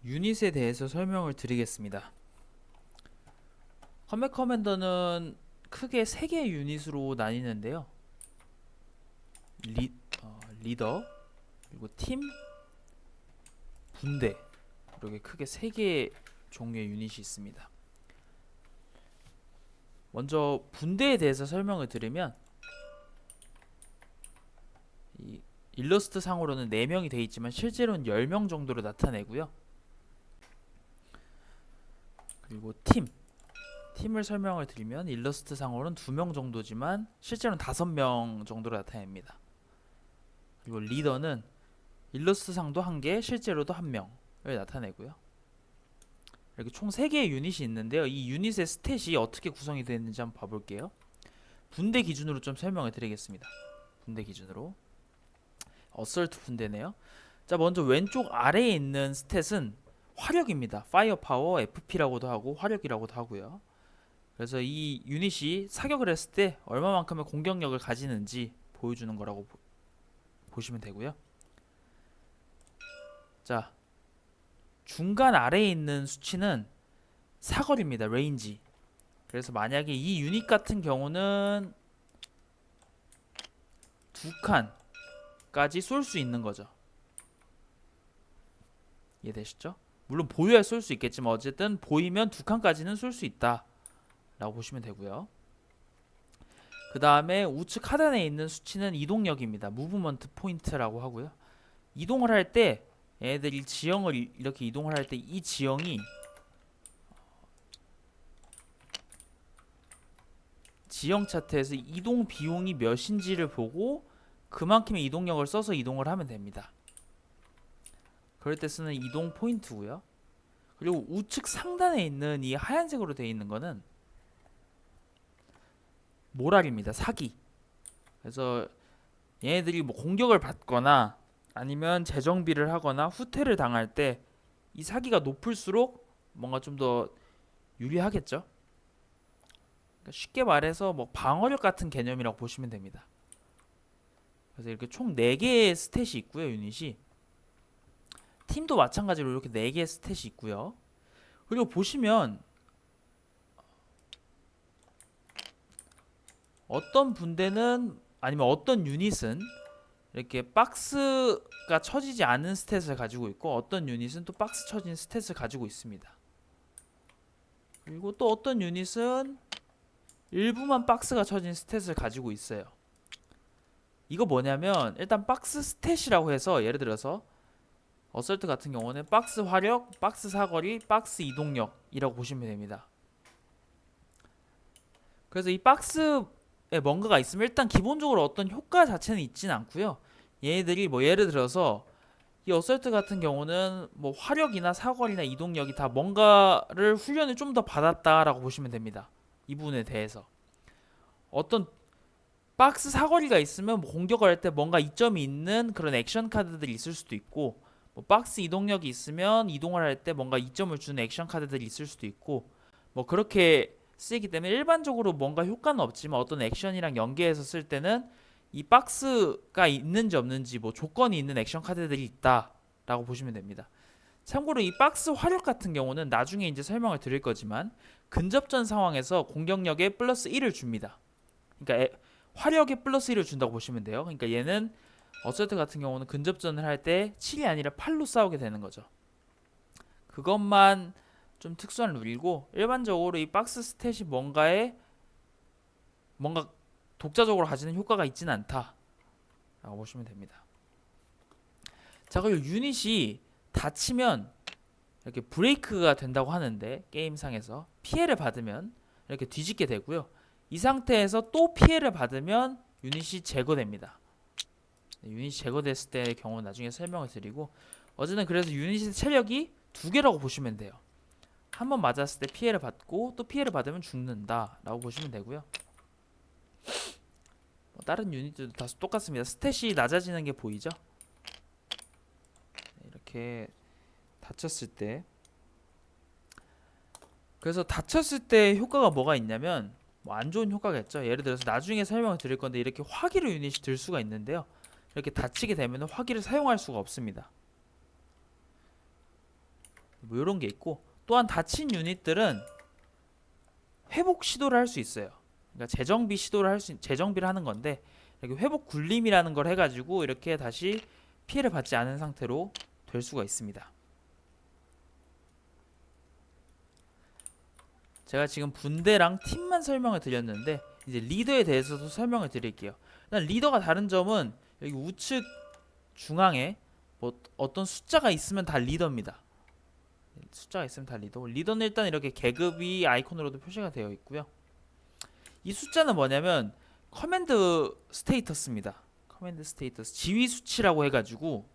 유닛에 대해서 설명을 드리겠습니다. 컴백 커맨더는 크게 3개의 유닛으로 나뉘는데요. 리더, 그리고 팀, 분대, 이렇게 크게 3개의 종류의 유닛이 있습니다. 먼저 분대에 대해서 설명을 드리면, 이 일러스트 상으로는 4명이 되어 있지만 실제로는 10명 정도로 나타내고요. 그리고 팀을 설명을 드리면 일러스트 상으로는 2명 정도지만 실제로는 5명 정도로 나타냅니다. 그리고 리더는 일러스트 상도 1개, 실제로도 1명을 나타내고요. 이렇게 총 3개의 유닛이 있는데요. 이 유닛의 스탯이 어떻게 구성이 되어 있는지 한번 봐볼게요. 분대 기준으로 좀 설명을 드리겠습니다. 분대 기준으로 어설트 분대네요. 자, 먼저 왼쪽 아래에 있는 스탯은 화력입니다. 파이어 파워, FP라고도 하고 화력이라고도 하고요. 그래서 이 유닛이 사격을 했을 때 얼마만큼의 공격력을 가지는지 보여주는 거라고 보시면 되고요. 자, 중간 아래에 있는 수치는 사거리입니다. 레인지. 그래서 만약에 이 유닛 같은 경우는 2칸까지 쏠 수 있는 거죠. 이해되시죠? 물론 보여야 쏠 수 있겠지만 어쨌든 보이면 2칸까지는 쏠 수 있다 라고 보시면 되고요. 그 다음에 우측 하단에 있는 수치는 이동력입니다. 무브먼트 포인트라고 하고요. 이동을 할 때 얘네들이 지형을 이렇게 이동을 할 때 이 지형이 지형 차트에서 이동 비용이 몇인지를 보고 그만큼의 이동력을 써서 이동을 하면 됩니다. 그럴 때 쓰는 이동 포인트고요. 그리고 우측 상단에 있는 이 하얀색으로 되어 있는 거는 모랄입니다. 사기. 그래서 얘네들이 뭐 공격을 받거나 아니면 재정비를 하거나 후퇴를 당할 때 이 사기가 높을수록 뭔가 좀 더 유리하겠죠. 그러니까 쉽게 말해서 뭐 방어력 같은 개념이라고 보시면 됩니다. 그래서 이렇게 총 4개의 스탯이 있고요. 유닛이 팀도 마찬가지로 이렇게 4개의 스탯이 있고요. 그리고 보시면 어떤 분대는 아니면 어떤 유닛은 이렇게 박스가 쳐지지 않은 스탯을 가지고 있고 어떤 유닛은 또 박스 쳐진 스탯을 가지고 있습니다. 그리고 또 어떤 유닛은 일부만 박스가 쳐진 스탯을 가지고 있어요. 이거 뭐냐면 일단 박스 스탯이라고 해서 예를 들어서 어설트 같은 경우는 박스 화력, 박스 사거리, 박스 이동력이라고 보시면 됩니다. 그래서 이 박스에 뭔가가 있으면 일단 기본적으로 어떤 효과 자체는 있진 않고요. 얘네들이 뭐 예를 들어서 이 어설트 같은 경우는 뭐 화력이나 사거리나 이동력이 다 뭔가를 훈련을 좀 더 받았다라고 보시면 됩니다. 이 부분에 대해서 어떤 박스 사거리가 있으면 뭐 공격을 할 때 뭔가 이점이 있는 그런 액션 카드들이 있을 수도 있고 뭐 박스 이동력이 있으면 이동을 할 때 뭔가 이점을 주는 액션 카드들이 있을 수도 있고 뭐 그렇게 쓰이기 때문에 일반적으로 뭔가 효과는 없지만 어떤 액션이랑 연계해서 쓸 때는 이 박스가 있는지 없는지 뭐 조건이 있는 액션 카드들이 있다라고 보시면 됩니다. 참고로 이 박스 화력 같은 경우는 나중에 이제 설명을 드릴 거지만 근접전 상황에서 공격력에 플러스 1을 줍니다. 그러니까 화력에 플러스 1을 준다고 보시면 돼요. 그러니까 얘는 어설트 같은 경우는 근접전을 할 때 7이 아니라 8로 싸우게 되는 거죠. 그것만 좀 특수한 룰이고 일반적으로 이 박스 스탯이 뭔가 독자적으로 가지는 효과가 있지는 않다라고 보시면 됩니다. 자, 그리고 유닛이 다치면 이렇게 브레이크가 된다고 하는데 게임상에서 피해를 받으면 이렇게 뒤집게 되고요. 이 상태에서 또 피해를 받으면 유닛이 제거됩니다. 유닛이 제거됐을 때의 경우 나중에 설명을 드리고 어쨌든 그래서 유닛의 체력이 2개라고 보시면 돼요. 한 번 맞았을 때 피해를 받고 또 피해를 받으면 죽는다 라고 보시면 되고요. 다른 유닛들도 다 똑같습니다. 스탯이 낮아지는 게 보이죠? 이렇게 다쳤을 때 그래서 다쳤을 때 효과가 뭐가 있냐면 뭐 안 좋은 효과겠죠. 예를 들어서 나중에 설명을 드릴 건데 이렇게 화기로 유닛이 들 수가 있는데요. 이렇게 다치게 되면 화기를 사용할 수가 없습니다. 뭐 이런 게 있고, 또한 다친 유닛들은 회복 시도를 할 수 있어요. 그러니까 재정비를 하는 건데, 이렇게 회복 굴림이라는 걸 해가지고 이렇게 다시 피해를 받지 않은 상태로 될 수가 있습니다. 제가 지금 분대랑 팀만 설명을 드렸는데, 이제 리더에 대해서도 설명을 드릴게요. 일단 리더가 다른 점은 여기 우측 중앙에 뭐 어떤 숫자가 있으면 다 리더입니다. 숫자가 있으면 다 리더고, 리더는 일단 이렇게 계급이 아이콘으로도 표시가 되어 있고요. 이 숫자는 뭐냐면 커맨드 스테이터스입니다. 커맨드 스테이터스 지휘 수치라고 해가지고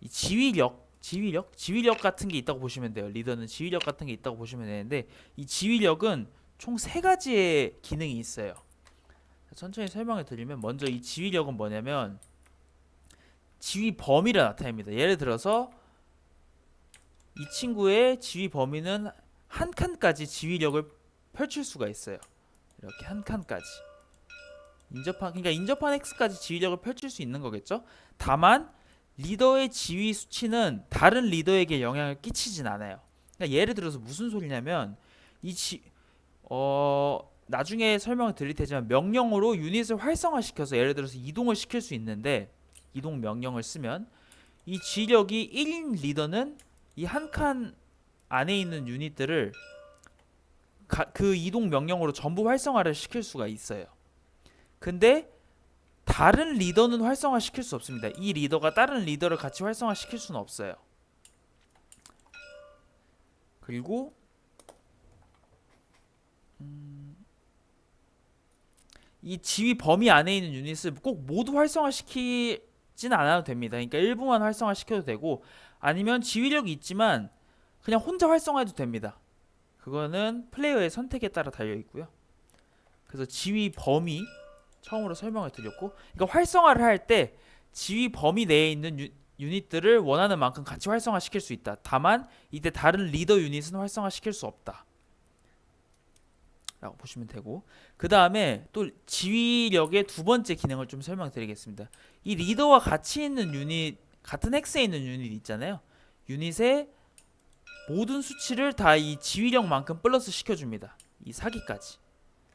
이 지휘력 같은 게 있다고 보시면 돼요. 리더는 지휘력 같은 게 있다고 보시면 되는데, 이 지휘력은 총 3가지의 기능이 있어요. 천천히 설명을 드리면, 먼저 이 지휘력은 뭐냐면 지휘 범위를 나타냅니다. 예를 들어서 이 친구의 지휘 범위는 한 칸까지 지휘력을 펼칠 수가 있어요. 이렇게 한 칸까지. 그러니까 인접한 X까지 지휘력을 펼칠 수 있는 거겠죠. 다만 리더의 지휘 수치는 다른 리더에게 영향을 끼치진 않아요. 그러니까 예를 들어서 무슨 소리냐면, 나중에 설명을 드릴 테지만 명령으로 유닛을 활성화시켜서 예를 들어서 이동을 시킬 수 있는데, 이동 명령을 쓰면 이 지휘력이 1인 리더는 이 한 칸 안에 있는 유닛들을 그 이동 명령으로 전부 활성화를 시킬 수가 있어요. 근데 다른 리더는 활성화 시킬 수 없습니다. 이 리더가 다른 리더를 같이 활성화 시킬 수는 없어요. 그리고 이 지휘 범위 안에 있는 유닛을 꼭 모두 활성화 시키진 않아도 됩니다. 그러니까 일부만 활성화 시켜도 되고, 아니면 지휘력이 있지만 그냥 혼자 활성화해도 됩니다. 그거는 플레이어의 선택에 따라 달려 있고요. 그래서 지휘 범위 처음으로 설명을 드렸고, 그러니까 활성화를 할 때 지휘 범위 내에 있는 유닛들을 원하는 만큼 같이 활성화 시킬 수 있다. 다만 이때 다른 리더 유닛은 활성화 시킬 수 없다 라고 보시면 되고, 그 다음에 또 지휘력의 두 번째 기능을 좀 설명드리겠습니다. 이 리더와 같이 있는 유닛, 같은 헥스에 있는 유닛 있잖아요. 유닛의 모든 수치를 다 이 지휘력만큼 플러스 시켜줍니다. 이 사기까지.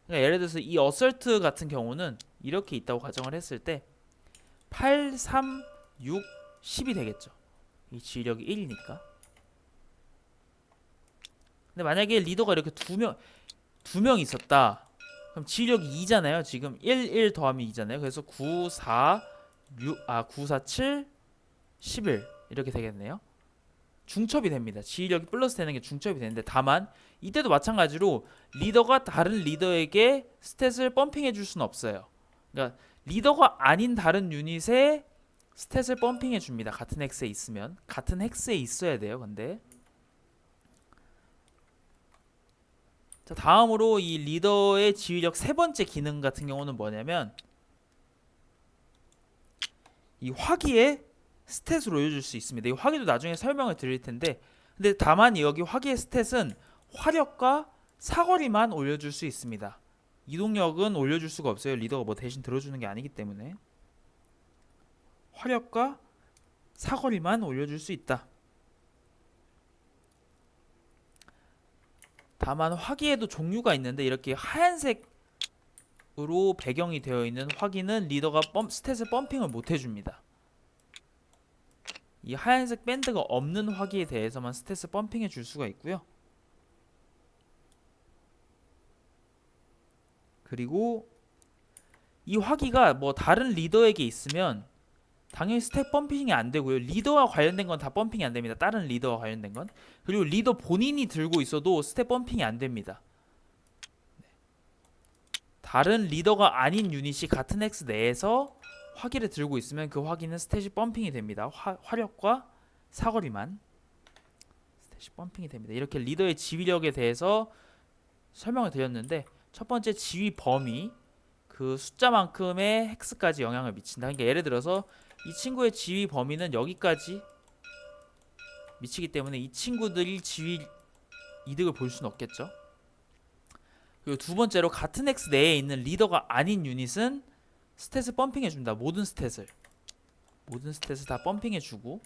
그러니까 예를 들어서 이 어설트 같은 경우는 이렇게 있다고 가정을 했을 때 8, 3, 6, 10이 되겠죠. 이 지휘력이 1이니까. 근데 만약에 리더가 이렇게 두 명 있었다. 그럼 지휘력이 2잖아요. 지금 1 더하면 2잖아요. 그래서 9, 4, 7, 11 이렇게 되겠네요. 중첩이 됩니다. 지휘력이 플러스 되는 게 중첩이 되는데, 다만 이때도 마찬가지로 리더가 다른 리더에게 스탯을 펌핑해 줄 수는 없어요. 그러니까 리더가 아닌 다른 유닛에 스탯을 펌핑해 줍니다. 같은 헥스에 있으면. 같은 헥스에 있어야 돼요. 근데 자, 다음으로 이 리더의 지휘력 세 번째 기능 같은 경우는 뭐냐면, 이 화기에 스탯을 올려줄 수 있습니다. 이 화기도 나중에 설명을 드릴 텐데, 근데 다만 여기 화기의 스탯은 화력과 사거리만 올려줄 수 있습니다. 이동력은 올려줄 수가 없어요. 리더가 뭐 대신 들어주는 게 아니기 때문에. 화력과 사거리만 올려줄 수 있다. 다만 화기에도 종류가 있는데, 이렇게 하얀색으로 배경이 되어 있는 화기는 리더가 스탯을 펌핑을 못 해줍니다. 이 하얀색 밴드가 없는 화기에 대해서만 스탯을 펌핑해 줄 수가 있고요. 그리고 이 화기가 뭐 다른 리더에게 있으면 당연히 스탯 펌핑이 안 되고요. 리더와 관련된 건 다 펌핑이 안 됩니다. 다른 리더와 관련된 건. 그리고 리더 본인이 들고 있어도 스탯 펌핑이 안 됩니다. 다른 리더가 아닌 유닛이 같은 헥스 내에서 화기를 들고 있으면 그 화기는 스탯이 펌핑이 됩니다. 화력과 사거리만 스탯이 펌핑이 됩니다. 이렇게 리더의 지휘력에 대해서 설명을 드렸는데, 첫 번째 지휘 범위, 그 숫자만큼의 헥스까지 영향을 미친다. 그러니까 예를 들어서 이 친구의 지휘 범위는 여기까지 미치기 때문에 이 친구들이 지휘 이득을 볼 수는 없겠죠. 그리고 두 번째로 같은 헥스 내에 있는 리더가 아닌 유닛은 스탯을 펌핑해줍니다. 모든 스탯을 다 펌핑해주고,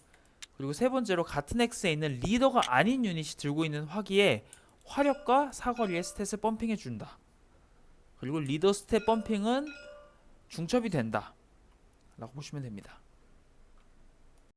그리고 세 번째로 같은 X에 있는 리더가 아닌 유닛이 들고 있는 화기에 화력과 사거리의 스탯을 펌핑해준다. 그리고 리더 스탯 펌핑은 중첩이 된다 라고 보시면 됩니다.